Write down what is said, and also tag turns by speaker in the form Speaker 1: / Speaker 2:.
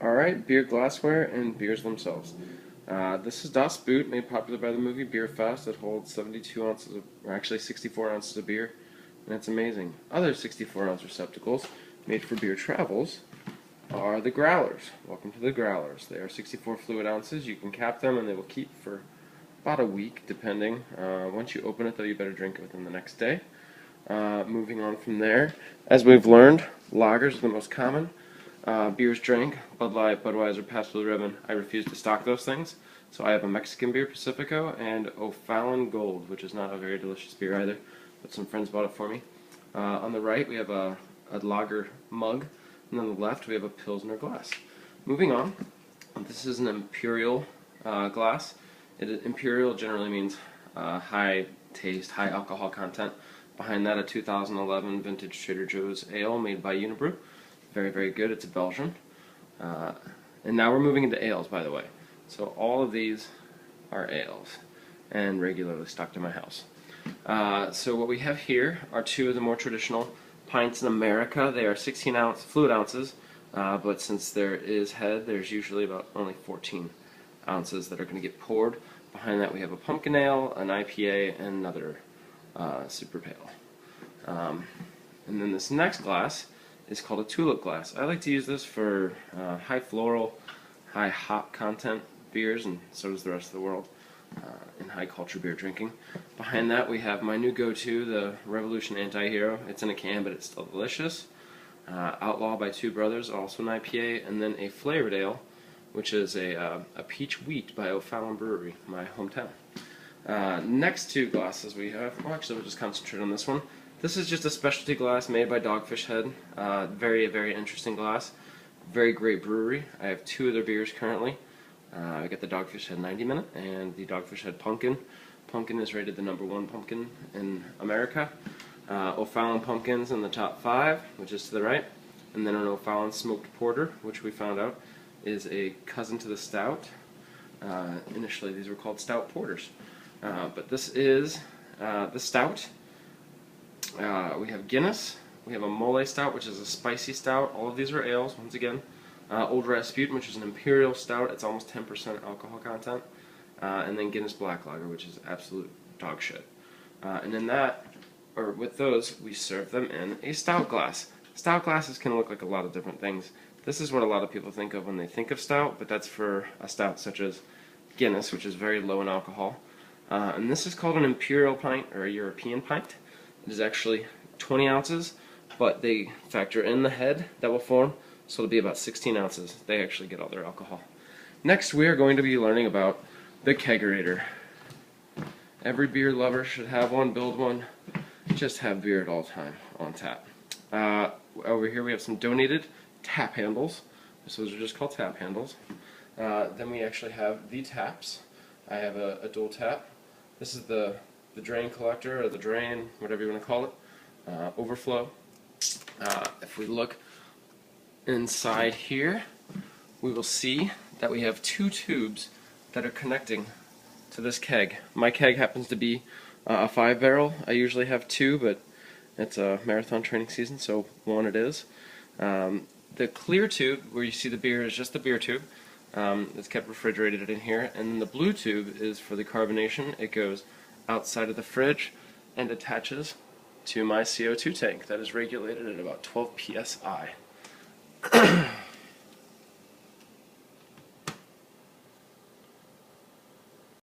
Speaker 1: Alright, beer glassware and beers themselves. This is Das Boot, made popular by the movie Beer Fest. It holds 72 ounces or actually 64 ounces of beer, and it's amazing. Other 64-ounce receptacles, made for beer travels, are the growlers. Welcome to the growlers. They are 64 fluid ounces. You can cap them, and they will keep for about a week, depending. Once you open it, though, you better drink it within the next day. Moving on from there, as we've learned, lagers are the most common. Beers drank, Bud Light, Budweiser, Pabst Blue Ribbon. I refuse to stock those things. So I have a Mexican beer, Pacifico, and O'Fallon Gold, which is not a very delicious beer either, but some friends bought it for me. On the right, we have a lager mug, and on the left, we have a Pilsner glass. Moving on, this is an Imperial glass. Imperial generally means high taste, high alcohol content. Behind that, a 2011 vintage Trader Joe's ale made by Unibrew. Very, very good. It's a Belgian. And now we're moving into ales, by the way. So all of these are ales and regularly stocked in my house. So what we have here are two of the more traditional pints in America. They are 16-ounce fluid ounces, but since there is head, there's usually about only 14 ounces that are going to get poured. Behind that we have a pumpkin ale, an IPA, and another super pale. And then this next glass is called a tulip glass. I like to use this for high floral, high hop content beers, and so does the rest of the world in high culture beer drinking. Behind that we have my new go-to, the Revolution Anti-Hero. It's in a can, but it's still delicious. Outlaw by Two Brothers, also an IPA, and then a flavored ale, which is a peach wheat by O'Fallon Brewery, my hometown. Next two glasses we have, well actually we'll just concentrate on this one. This is just a specialty glass made by Dogfish Head. Very, very interesting glass. Very great brewery. I have two of their beers currently. I got the Dogfish Head 90 Minute and the Dogfish Head Pumpkin. Pumpkin is rated the #1 pumpkin in America. O'Fallon Pumpkin's in the top 5, which is to the right. And then an O'Fallon Smoked Porter, which we found out is a cousin to the Stout. Initially these were called Stout Porters. But this is the Stout. We have Guinness, we have a Mole Stout, which is a spicy stout. All of these are ales, once again. Old Rasputin, which is an Imperial Stout. It's almost 10% alcohol content. And then Guinness Black Lager, which is absolute dog shit. And in that, or with those, we serve them in a stout glass. Stout glasses can look like a lot of different things. This is what a lot of people think of when they think of stout, but that's for a stout such as Guinness, which is very low in alcohol. And this is called an Imperial pint, or a European pint. It is actually 20 ounces, but they factor in the head that will form, so it'll be about 16 ounces. They actually get all their alcohol. Next, we are going to be learning about the kegerator. Every beer lover should have one, build one, just have beer at all time on tap. Over here we have some donated tap handles. So those are just called tap handles. Then we actually have the taps. I have a dual tap. This is the drain collector, or the drain, whatever you want to call it, overflow. If we look inside here, we will see that we have two tubes that are connecting to this keg. My keg happens to be a 5-barrel. I usually have 2, but it's a marathon training season, so 1 it is. The clear tube, where you see the beer, is just the beer tube. It's kept refrigerated in here, and the blue tube is for the carbonation. It goes outside of the fridge and attaches to my CO2 tank that is regulated at about 12 psi.